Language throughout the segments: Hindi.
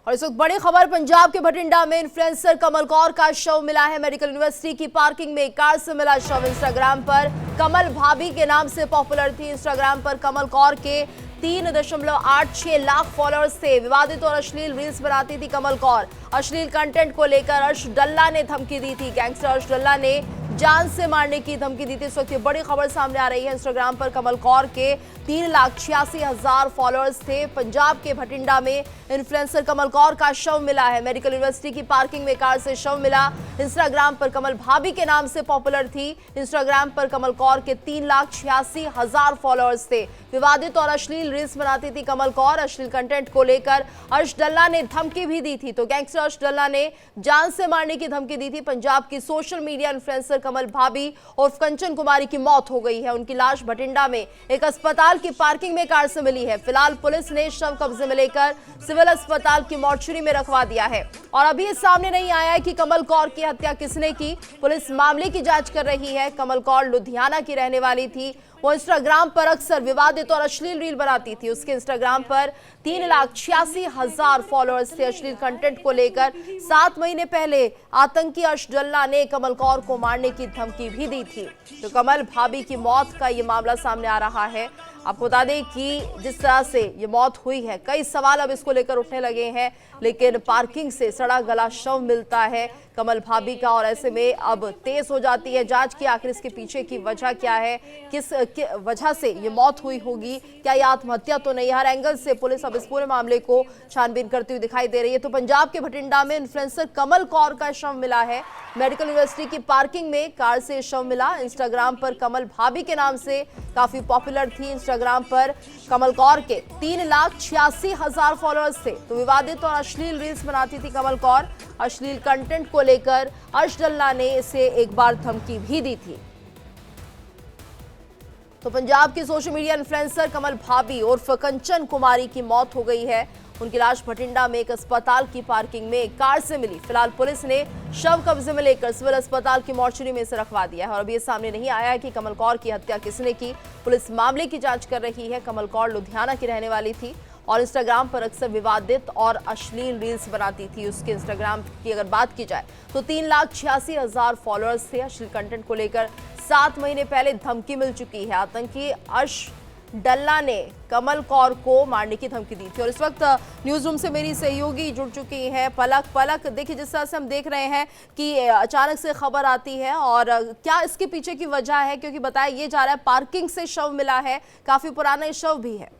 और इस वक्त बड़ी खबर पंजाब के भटिंडा में इन्फ्लुएंसर कमल कौर का शव मिला है। मेडिकल यूनिवर्सिटी की पार्किंग में एक कार से मिला शव। इंस्टाग्राम पर कमल भाभी के नाम से पॉपुलर थी। इंस्टाग्राम पर कमल कौर के 3.86 लाख फॉलोअर्स थे। विवादित और अश्लील रील्स बनाती थी कमल कौर। अश्लील कंटेंट को लेकर अर्श डल्ला ने धमकी दी थी। गैंगस्टर अर्श डल्ला ने जान से मारने की धमकी दी थी। इस वक्त ये बड़ी खबर सामने आ रही है। इंस्टाग्राम पर कमल कौर के 3,86,000 फॉलोअर्स थे। पंजाब के भटिंडा में इन्फ्लुएंसर कमल कौर का शव मिला है। मेडिकल यूनिवर्सिटी की पार्किंग में कार से शव मिला। इंस्टाग्राम पर कमल भाभी के नाम से पॉपुलर थी। इंस्टाग्राम पर कमल कौर के 3,86,000 फॉलोअर्स थे। विवादित और अश्लील रील्स बनाती थी कमल कौर। अश्लील कंटेंट को लेकर अर्श डल्ला ने धमकी भी दी थी। तो गैंगस्टर अर्श डल्ला ने जान से मारने की धमकी दी थी। पंजाब की सोशल मीडिया इन्फ्लुएंसर कमल भाभी और कंचन कुमारी की मौत हो गई है। उनकी लाश भटिंडा में एक अस्पताल की पार्किंग में कार से मिली है। फिलहाल पुलिस ने शव कब्जे में लेकर सिविल अस्पताल की मोर्चरी में रखवा दिया है। और अभी ये सामने नहीं आया है कि कमल कौर की हत्या किसने की। पुलिस मामले की जांच कर रही है। कमल कौर लुधियाना की रहने वाली थी। वो इंस्टाग्राम पर अक्सर विवादित और अश्लील रील बनाती थी। उसके इंस्टाग्राम पर 3,86,000 फॉलोअर्स थे। अश्लील कंटेंट को लेकर 7 महीने पहले आतंकी अर्श डल्ला ने कमल कौर को मारने की धमकी भी दी थी। तो कमल भाभी की मौत का ये मामला सामने आ रहा है। आपको बता दें कि जिस तरह से ये मौत हुई है, कई सवाल अब इसको लेकर उठने लगे हैं। लेकिन पार्किंग से सड़ा गला शव मिलता है कमल भाभी का, और ऐसे में अब तेज हो जाती है जांच की आखिर इसके पीछे की वजह क्या है, किस वजह से ये मौत हुई होगी, क्या ये आत्महत्या तो नहीं। हर एंगल से पुलिस अब इस पूरे मामले को छानबीन करती हुई दिखाई दे रही है। तो पंजाब के भटिंडा में इन्फ्लुएंसर कमल कौर का शव मिला है। मेडिकल यूनिवर्सिटी की पार्किंग में कार से शव मिला। इंस्टाग्राम पर कमल भाभी के नाम से काफी पॉपुलर थी। इंस्टाग्राम पर कमल कौर के 3,86,000 फॉलोअर्स थे। तो विवादित और अश्लील रील्स बनाती थी कमल कौर। अश्लील कंटेंट को लेकर अर्श डल्ला ने इसे एक बार धमकी भी दी थी। तो पंजाब की सोशल मीडिया इन्फ्लुएंसर कमल भाभी उर्फ कंचन कुमारी की मौत हो गई है। उनकी लाश भटिंडा में एक अस्पताल की पार्किंग में एक कार से मिली। फिलहाल पुलिस ने शव कब्जे में लेकर सिविल अस्पताल की मोर्चरी में से रखवा दिया है। और अभी ये सामने नहीं आया है कि कमल कौर की हत्या किसने की। पुलिस मामले की जांच कर रही है। कमल कौर लुधियाना की रहने वाली थी और इंस्टाग्राम पर अक्सर विवादित और अश्लील रील्स बनाती थी। उसके इंस्टाग्राम की अगर बात की जाए तो 3,86,000 फॉलोअर्स थे। अश्लील कंटेंट को लेकर 7 महीने पहले धमकी मिल चुकी है। आतंकी अर्श डल्ला ने कमल कौर को मारने की धमकी दी थी। और इस वक्त न्यूज रूम से मेरी सहयोगी जुड़ चुकी हैं पलक। देखिए, जिस तरह से हम देख रहे हैं कि अचानक से खबर आती है, और क्या इसके पीछे की वजह है, क्योंकि बताया ये जा रहा है पार्किंग से शव मिला है, काफी पुराना ये शव भी है।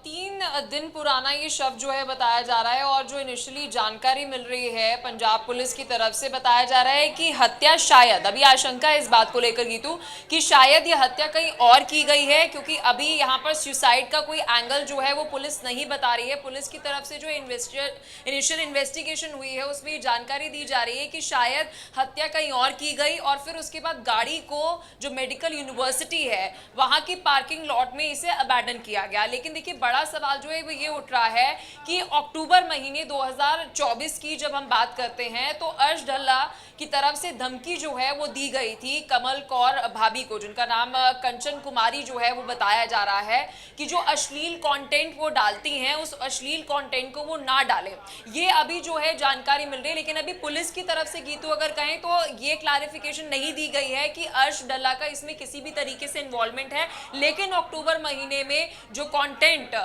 3 दिन पुराना ये शव जो है बताया जा रहा है। और जो इनिशियली जानकारी मिल रही है पंजाब पुलिस की तरफ से, बताया जा रहा है कि हत्या शायद, अभी आशंका है इस बात को लेकर गीतू कि शायद ये हत्या कहीं और की गई है, क्योंकि अभी यहाँ पर सुसाइड का कोई एंगल जो है वो पुलिस नहीं बता रही है। पुलिस की तरफ से जो इनिशियल इन्वेस्टिगेशन हुई है उसमें ये जानकारी दी जा रही है कि शायद हत्या कहीं और की गई, और फिर उसके बाद गाड़ी को जो मेडिकल यूनिवर्सिटी है वहाँ की पार्किंग लॉट में इसे अबैंडन किया गया। लेकिन देखिए, बड़ा सवाल जो है वो ये उठ रहा है कि अक्टूबर महीने 2024 की जब हम बात करते हैं तो अर्श डल्ला की तरफ से धमकी जो है वो दी गई थी कमल कौर भाभी को, जिनका नाम कंचन कुमारी जो है वो बताया जा रहा है कि जो अश्लील कंटेंट वो डालती हैं उस अश्लील कंटेंट को वो ना डालें। ये अभी जो है जानकारी मिल रही है। लेकिन अभी पुलिस की तरफ से गीतू अगर कहें तो ये क्लैरिफिकेशन नहीं दी गई है कि अर्श डल्ला का इसमें किसी भी तरीके से इन्वॉल्वमेंट है। लेकिन अक्टूबर महीने में जो कंटेंट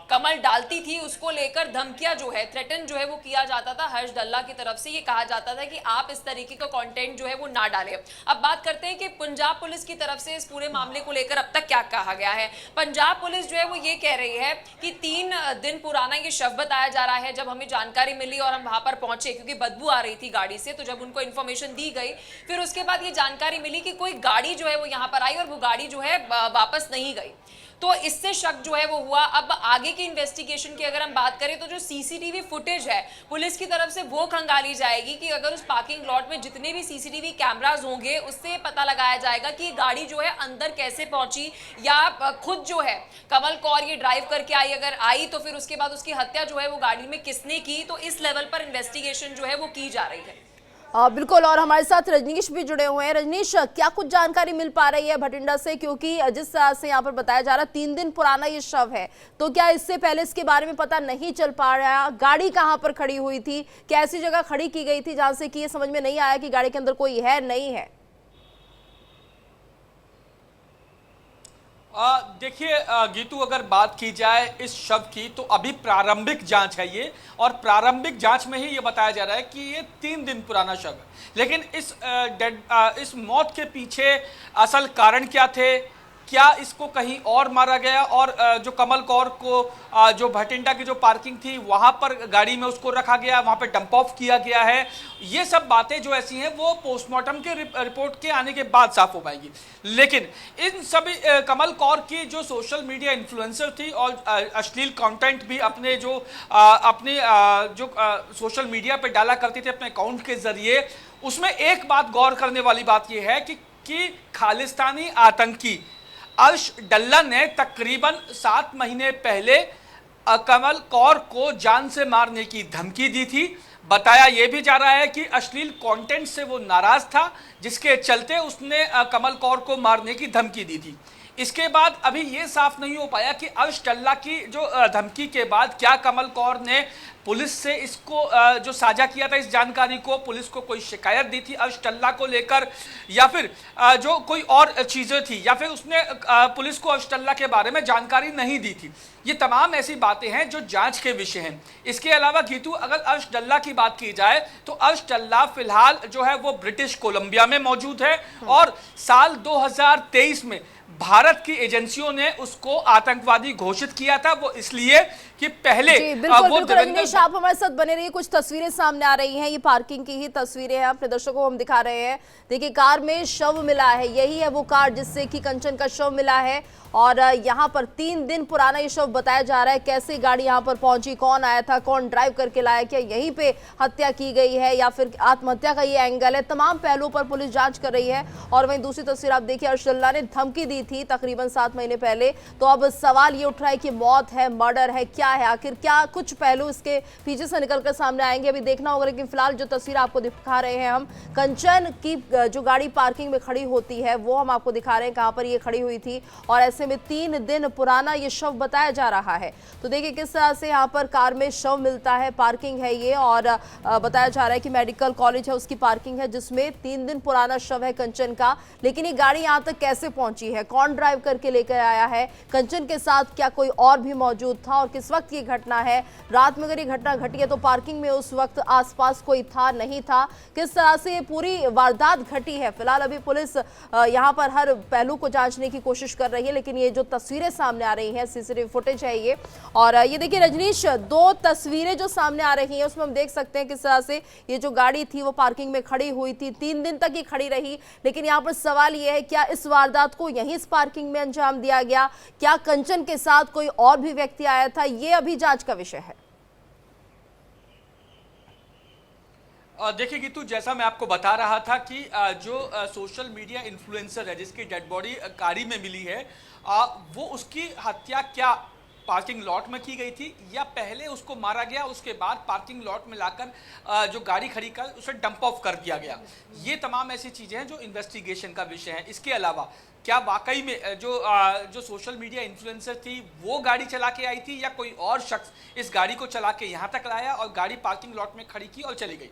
कमल डालती थी उसको लेकर धमकियां जो है, थ्रेटन जो है वो किया जाता था हर्ष डल्ला की तरफ से। ये कहा जाता था कि आप इस तरीके का कंटेंट जो है वो ना डालें। अब बात करते हैं कि पंजाब पुलिस की तरफ से इस पूरे मामले को लेकर अब तक क्या कहा गया है। पंजाब पुलिस जो है वो ये कह रही है कि 3 दिन पुराना ये शव बताया जा रहा है। जब हमें जानकारी मिली और हम वहां पर पहुंचे, क्योंकि बदबू आ रही थी गाड़ी से, तो जब उनको इन्फॉर्मेशन दी गई फिर उसके बाद ये जानकारी मिली कि कोई गाड़ी जो है वो यहाँ पर आई और वो गाड़ी जो है वापस नहीं गई। तो इससे शक जो है वो हुआ। अब आगे की इन्वेस्टिगेशन की अगर हम बात करें तो जो सीसीटीवी फुटेज है पुलिस की तरफ से वो खंगाली जाएगी कि अगर उस पार्किंग लॉट में जितने भी सीसीटीवी कैमरास होंगे उससे पता लगाया जाएगा कि गाड़ी जो है अंदर कैसे पहुंची, या खुद जो है कमल कौर ये ड्राइव करके आई, अगर आई तो फिर उसके बाद उसकी हत्या जो है वो गाड़ी में किसने की। तो इस लेवल पर इन्वेस्टिगेशन जो है वो की जा रही है। बिल्कुल, और हमारे साथ रजनीश भी जुड़े हुए हैं। रजनीश, क्या कुछ जानकारी मिल पा रही है भटिंडा से, क्योंकि जिस तरह से यहाँ पर बताया जा रहा है 3 दिन पुराना ये शव है, तो क्या इससे पहले इसके बारे में पता नहीं चल पा रहा? गाड़ी कहाँ पर खड़ी हुई थी, कैसी जगह खड़ी की गई थी जहां से कि ये समझ में नहीं आया कि गाड़ी के अंदर कोई है नहीं है? देखिए गीतू, अगर बात की जाए इस शव की तो अभी प्रारंभिक जांच है ये, और प्रारंभिक जांच में ही ये बताया जा रहा है कि ये 3 दिन पुराना शव है। लेकिन इस मौत के पीछे असल कारण क्या थे, क्या इसको कहीं और मारा गया, और जो कमल कौर को जो भटिंडा की जो पार्किंग थी वहां पर गाड़ी में उसको रखा गया, वहां पे डंप ऑफ किया गया है, ये सब बातें जो ऐसी हैं वो पोस्टमार्टम के रिपोर्ट के आने के बाद साफ हो पाएगी। लेकिन इन सभी कमल कौर की जो सोशल मीडिया इन्फ्लुएंसर थी और अश्लील कंटेंट भी अपने जो सोशल मीडिया पे डाला करती थी अपने अकाउंट के जरिए, उसमें एक बात गौर करने वाली बात यह है कि खालिस्तानी आतंकी अर्श डल्ला ने तकरीबन 7 महीने पहले कमल कौर को जान से मारने की धमकी दी थी। बताया यह भी जा रहा है कि अश्लील कंटेंट से वो नाराज था, जिसके चलते उसने कमल कौर को मारने की धमकी दी थी। इसके बाद अभी ये साफ नहीं हो पाया कि अर्श डल्ला की जो धमकी के बाद क्या कमल कौर ने पुलिस से इसको जो साझा किया था, इस जानकारी को पुलिस को कोई शिकायत दी थी अर्श डल्ला को लेकर, या फिर जो कोई और चीजें थी, या फिर उसने पुलिस को अर्श डल्ला के बारे में जानकारी नहीं दी थी। ये तमाम ऐसी बातें हैं जो जांच के विषय हैं। इसके अलावा गीतू, अगर अर्श डल्ला की बात की जाए तो अर्श डल्ला फिलहाल जो है वो ब्रिटिश कोलंबिया में मौजूद है, और साल 2023 में भारत की एजेंसियों ने उसको आतंकवादी घोषित किया था। वो इसलिए कि पहले बिल्कुल रजनीश, आप हमारे साथ बने रहिए। कुछ तस्वीरें सामने आ रही हैं, ये पार्किंग की ही तस्वीरें हैं, अपने दर्शकों को हम दिखा रहे हैं। देखिए, कार में शव मिला है, यही है वो कार जिससे कि कंचन का शव मिला है, और यहाँ पर 3 दिन पुराना ये शव बताया जा रहा है। कैसे गाड़ी यहाँ पर पहुंची, कौन आया था, कौन ड्राइव करके लाया, क्या यहीं पे हत्या की गई है या फिर आत्महत्या का ये एंगल है, तमाम पहलुओं पर पुलिस जांच कर रही है। और वहीं दूसरी तस्वीर आप देखिए, अर्श डल्ला ने धमकी दी थी तकरीबन 7 महीने पहले। तो अब सवाल ये उठ रहा है कि मौत है, मर्डर है, क्या है आखिर, क्या कुछ पहलू इसके पीछे से निकलकर सामने आएंगे, अभी देखना होगा। लेकिन फिलहाल जो तस्वीर आपको दिखा रहे हैं हम, कंचन की जो गाड़ी पार्किंग में खड़ी होती है वो हम आपको दिखा रहे हैं, कहां पर ये खड़ी हुई थी, और ऐसे में 3 दिन पुराना ये शव बताया जा रहा है। तो देखिए किस तरह से यहाँ पर कार में शव मिलता है, पार्किंग है ये, और बताया जा रहा है कि मेडिकल कॉलेज है उसकी पार्किंग है, जिसमें 3 दिन पुराना शव है कंचन का। लेकिन ये गाड़ी यहाँ तक कैसे पहुंची है, कौन ड्राइव करके लेकर आया है, कंचन के साथ क्या कोई और भी मौजूद था, और किस वक्त ये घटना है, रात में अगर ये घटना घटी है तो पार्किंग में उस वक्त आसपास कोई था नहीं था, किस तरह से ये पूरी वारदात घटी है। फिलहाल अभी पुलिस यहाँ पर हर पहलू को जांचने की कोशिश कर रही है। लेकिन ये जो तस्वीरें सामने आ रही हैं, सीसीटीवी फुटेज है ये, और ये देखिए रजनीश, 2 तस्वीरें जो सामने आ रही हैं उसमें हम देख सकते हैं किस तरह से ये जो गाड़ी थी वो पार्किंग में खड़ी हुई थी, 3 दिन तक ये खड़ी रही। लेकिन यहाँ पर सवाल ये है, क्या इस वारदात को यहीं इस पार्किंग में अंजाम दिया गया, क्या कंचन के साथ कोई और भी व्यक्ति आया था, ये अभी जांच का विषय है। देखिए गीतू, जैसा मैं आपको बता रहा था कि जो सोशल मीडिया इन्फ्लुएंसर है जिसकी डेड बॉडी गाड़ी में मिली है, वो उसकी हत्या क्या पार्किंग लॉट में की गई थी, या पहले उसको मारा गया उसके बाद पार्किंग लॉट में लाकर जो गाड़ी खड़ी कर उसे डंप ऑफ कर दिया गया। ये तमाम ऐसी चीजें हैं जो इन्वेस्टिगेशन का विषय है। इसके अलावा क्या वाकई में जो सोशल मीडिया इन्फ्लुएंसर थी वो गाड़ी चला के आई थी, या कोई और शख्स इस गाड़ी को चला के यहाँ तक लाया और गाड़ी पार्किंग लॉट में खड़ी की और चली गई।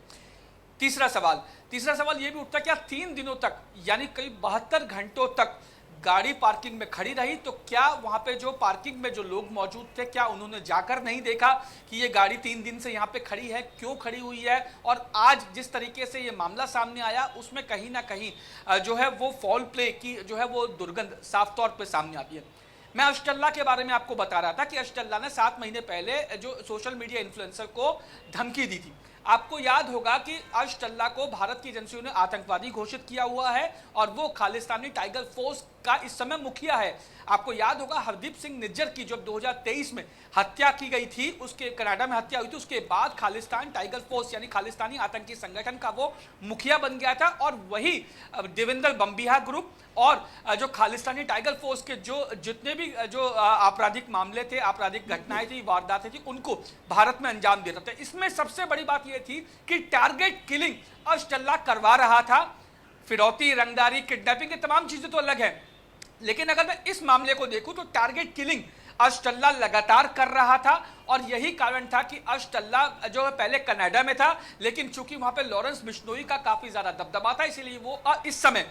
तीसरा सवाल ये भी उठता, क्या 3 दिनों तक यानी करीब 72 घंटों तक गाड़ी पार्किंग में खड़ी रही, तो क्या वहां पे जो पार्किंग में जो लोग मौजूद थे, क्या उन्होंने जाकर नहीं देखा कि ये गाड़ी 3 दिन से यहाँ पे खड़ी है, क्यों खड़ी हुई है? और आज जिस तरीके से ये मामला सामने आया उसमें कहीं ना कहीं जो है वो फॉल प्ले की जो है वो दुर्गंध साफ तौर पर सामने आती है। मैं अर्श डल्ला के बारे में आपको बता रहा था कि अर्श डल्ला ने 7 महीने पहले जो सोशल मीडिया इन्फ्लुएंसर को धमकी दी थी। आपको याद होगा कि अर्श डल्ला को भारत की एजेंसियों ने आतंकवादी घोषित किया हुआ है, और वो खालिस्तानी टाइगर फोर्स का इस समय मुखिया है। आपको याद होगा हरदीप सिंह निज्जर की जब 2023 में हत्या की गई थी, उसके कनाडा में हत्या हुई थी, उसके बाद खालिस्तान टाइगर फोर्स यानी खालिस्तानी आतंकी संगठन का वो मुखिया बन गया था। और वही देवेंद्र बम्बिहा ग्रुप और जो खालिस्तानी टाइगर फोर्स के जो जितने भी जो आपराधिक मामले थे, आपराधिक घटनाएं थी, वारदातें थी, उनको भारत में अंजाम देता था। इसमें सबसे बड़ी बात यह थी कि टारगेट किलिंग अशटल्ला करवा रहा था। फिरौती, रंगदारी, किडनैपिंग, ये तमाम चीजें तो अलग है, लेकिन अगर मैं इस मामले को देखूं तो टारगेट किलिंग अशटल्ला लगातार कर रहा था। और यही कारण था कि अशटल्ला जो है पहले कनाडा में था, लेकिन चूंकि वहां पे लॉरेंस बिश्नोई का काफी ज्यादा दबदबा था, इसीलिए वो इस समय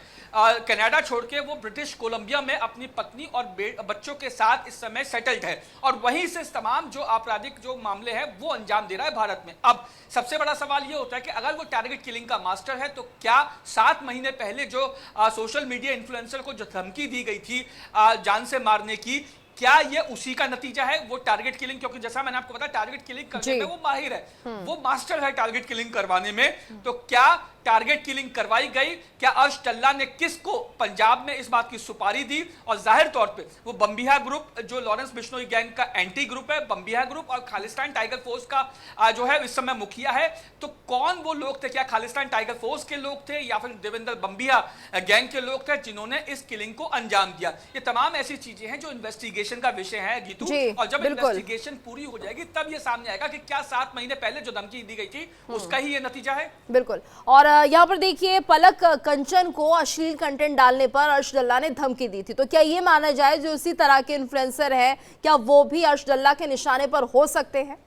कनाडा छोड़ के वो ब्रिटिश कोलंबिया में अपनी पत्नी और बच्चों के साथ इस समय सेटल्ड है। और वहीं से तमाम जो आपराधिक जो मामले हैं वो अंजाम दे रहा है भारत में। अब सबसे बड़ा सवाल ये होता है कि अगर वो टारगेट किलिंग का मास्टर है, तो क्या 7 महीने पहले जो सोशल मीडिया इन्फ्लुएंसर को जो धमकी दी गई थी जान से मारने की, क्या ये उसी का नतीजा है, वो टारगेट किलिंग? क्योंकि जैसा मैंने आपको बताया टारगेट किलिंग करने में वो माहिर है, वो मास्टर है टारगेट किलिंग करवाने में। तो क्या टारगेट किलिंग करवाई गई? क्या अशटल्ला ने किसको पंजाब में इस बात की सुपारी दी? और जाहिर तौर पे वो बम्बिहा ग्रुप जो लॉरेंस बिश्नोई गैंग का एंटी ग्रुप है, बम्बिहा ग्रुप और खालिस्तान टाइगर फोर्स का जो है इस समय मुखिया है। तो कौन वो लोग थे? क्या खालिस्तान टाइगर फोर्स के लोग थे या फिर देवेंद्र बम्बिहा गैंग के लोग थे जिन्होंने इस किलिंग को अंजाम दिया? ये तमाम ऐसी चीजें हैं जो इन्वेस्टिगेशन का विषय है गीतू, और जब इन्वेस्टिगेशन पूरी हो जाएगी तब ये सामने आएगा कि क्या 7 महीने पहले जो धमकी दी गई थी उसका ही ये नतीजा है। बिल्कुल। और यहाँ पर देखिए, पलक कंचन को अश्लील कंटेंट डालने पर अशटल्ला ने धमकी दी थी, तो क्या ये माना जाए जो इसी तरह के इन्फ्लुएंसर है, क्या वो भी अशटल्ला के निशाने पर हो सकते हैं?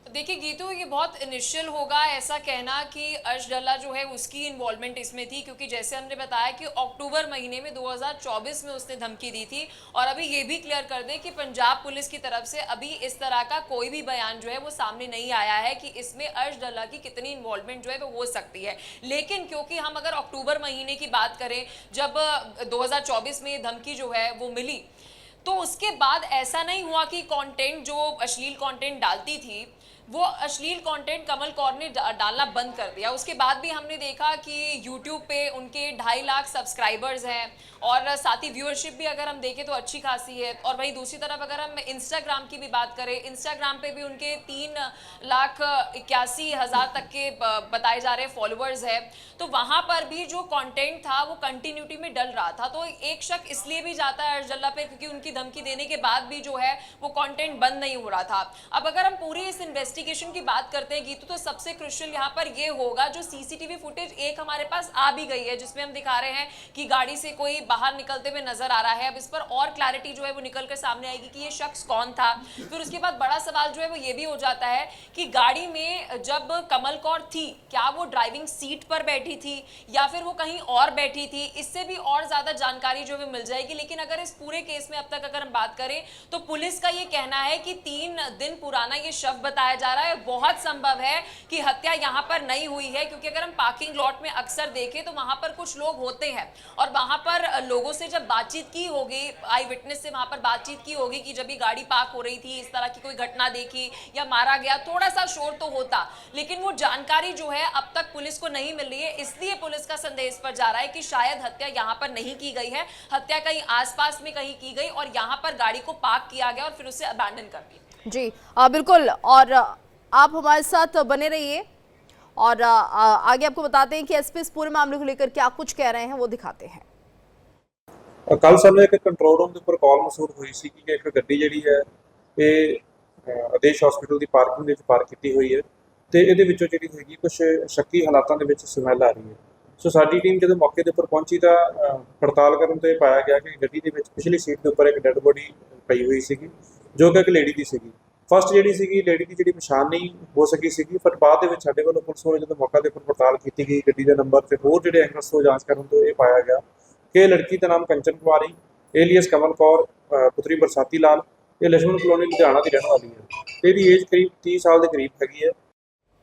देखिए गीतू, ये बहुत इनिशियल होगा ऐसा कहना कि अशटल्ला जो है उसकी इन्वॉल्वमेंट इसमें थी, क्योंकि जैसे हमने बताया कि अक्टूबर महीने में 2024 में उसने धमकी दी थी। और अभी ये भी क्लियर कर दें कि पंजाब पुलिस की तरफ से अभी इस तरह का कोई भी बयान जो है वो सामने नहीं आया है कि इसमें अशटल्ला की कितनी इन्वॉल्वमेंट जो है वो हो सकती है। लेकिन क्योंकि हम अगर अक्टूबर महीने की बात करें, जब 2024 में ये धमकी जो है वो मिली, तो उसके बाद ऐसा नहीं हुआ कि कंटेंट जो अश्लील कंटेंट डालती थी वो अश्लील कंटेंट कमल कौर ने डालना बंद कर दिया। उसके बाद भी हमने देखा कि YouTube पे उनके 2.5 लाख सब्सक्राइबर्स हैं और साथ ही व्यूअरशिप भी अगर हम देखें तो अच्छी खासी है। और वहीं दूसरी तरफ अगर हम इंस्टाग्राम की भी बात करें, इंस्टाग्राम पे भी उनके 3,81,000 तक के बताए जा रहे फॉलोअर्स है। तो वहां पर भी जो कंटेंट था वो कंटिन्यूटी में डल रहा था। तो एक शक इसलिए भी जाता है अशटल्ला पे क्योंकि उनकी धमकी देने के बाद भी जो है वो कंटेंट बंद नहीं हो रहा था। अब अगर हम पूरी इस इन्वेस्टिगेशन की बात करते हैं गीतू, तो सबसे क्रुशियल यहाँ पर ये होगा जो सीसीटीवी फुटेज एक हमारे पास आ भी गई है, जिसमें हम दिखा रहे हैं कि गाड़ी से कोई बाहर निकलते हुए नजर आ रहा है। अब इस पर और क्लैरिटी जो है वो निकल कर सामने आएगी कि ये शख्स कौन था। फिर उसके बाद बड़ा सवाल जो है वो ये भी हो जाता है कि गाड़ी में जब कमल कौर थी, क्या वो ड्राइविंग सीट पर बैठी थी या फिर वो कहीं और बैठी थी? इससे भी और ज्यादा जानकारी जो है मिल जाएगी। लेकिन अगर इस पूरे केस में अब तक अगर हम बात करें तो पुलिस का ये कहना है कि 3 दिन पुराना ये शव बताया जा रहा है। बहुत संभव है कि हत्या यहाँ पर नहीं हुई है, क्योंकि अगर हम पार्किंग लॉट में अक्सर देखें तो वहां पर कुछ लोग होते हैं और वहां पर लोगों से जब बातचीत की होगी, आई विटनेस से वहां पर बातचीत की होगी कि जब ये गाड़ी पार्क हो रही थी, इस तरह की कोई घटना देखी या मारा गया, थोड़ा सा शोर तो होता, लेकिन वो जानकारी जो है अब तक पुलिस को नहीं मिल रही है। इसलिए पुलिस का संदेह इस पर जा रहा है कि शायद हत्या यहाँ पर नहीं की गई है, हत्या कहीं आसपास में कहीं की गई और यहाँ पर गाड़ी को पार्क किया गया और फिर उसे अबैंडन कर दिया। जी बिल्कुल, और आप हमारे साथ बने रहिए और आगे आपको बताते हैं कि एसपी इस पूरे मामले को लेकर क्या कुछ कह रहे हैं, वो दिखाते हैं। ਕੱਲ ਸਾਨੂੰ ਇੱਕ ਕੰਟਰੋਲ ਰੂਮ ਦੇ ਉੱਪਰ ਕਾਲ ਮਸੂਲ ਹੋਈ ਸੀ ਕਿ ਇੱਕ ਗੱਡੀ ਜਿਹੜੀ ਹੈ ਇਹ ਆਦੇਸ਼ ਹਸਪੀਟਲ ਦੀ ਪਾਰਕਿੰਗ ਦੇ ਵਿੱਚ ਪਾਰਕ ਕੀਤੀ ਹੋਈ ਹੈ ਤੇ ਇਹਦੇ ਵਿੱਚੋਂ ਜਿਹੜੀ ਹੈਗੀ ਕੁਝ ਸ਼ੱਕੀ ਹਾਲਾਤਾਂ ਦੇ ਵਿੱਚ ਸਮੈਲ ਆ ਰਹੀ ਹੈ। ਸੋ ਸਾਡੀ ਟੀਮ ਜਦੋਂ ਮੌਕੇ ਦੇ ਉੱਪਰ ਪਹੁੰਚੀ ਤਾਂ ਪੜਤਾਲ ਕਰਨ ਤੇ ਪਾਇਆ ਗਿਆ ਕਿ ਗੱਡੀ ਦੇ ਵਿੱਚ ਪਿਛਲੀ ਸੀਟ ਦੇ ਉੱਪਰ ਇੱਕ ਡੈੱਡ ਬੋਡੀ ਪਈ ਹੋਈ ਸੀਗੀ ਜੋ ਕਿ ਇੱਕ ਲੇਡੀ ਦੀ ਸੀਗੀ। ਫਸਟ ਜਿਹੜੀ ਸੀਗੀ ਲੇਡੀ ਦੀ ਜਿਹੜੀ ਪਛਾਣ ਨਹੀਂ ਹੋ ਸਕੀ ਸੀਗੀ, ਪਰ ਬਾਅਦ ਦੇ ਵਿੱਚ ਸਾਡੇ ਵੱਲੋਂ ਪੁਲਿਸ ਵੱਲੋਂ ਜਦੋਂ ਮੌਕਾ ਦੇ ਉੱਪਰ ਪੜਤਾਲ ਕੀਤੀ ਗਈ ਗੱਡੀ ਦਾ ਨੰਬਰ ਤੇ ਹੋਰ ਜਿਹੜੇ ਐਂਗਲਸ ਤੋਂ ਜਾਂਚ ਕਰਨ ਤੋਂ ਇਹ ਪਾਇਆ ਗਿਆ कि लड़की का नाम कंचन कुमारी एलियस कमल कौर पुत्री बरसाती लाल ये लक्ष्मण कलोनी लुधियाना की रहने वाली है। ਇਹਦੀ ਏਜ करीब 30 साल के करीब हैगी है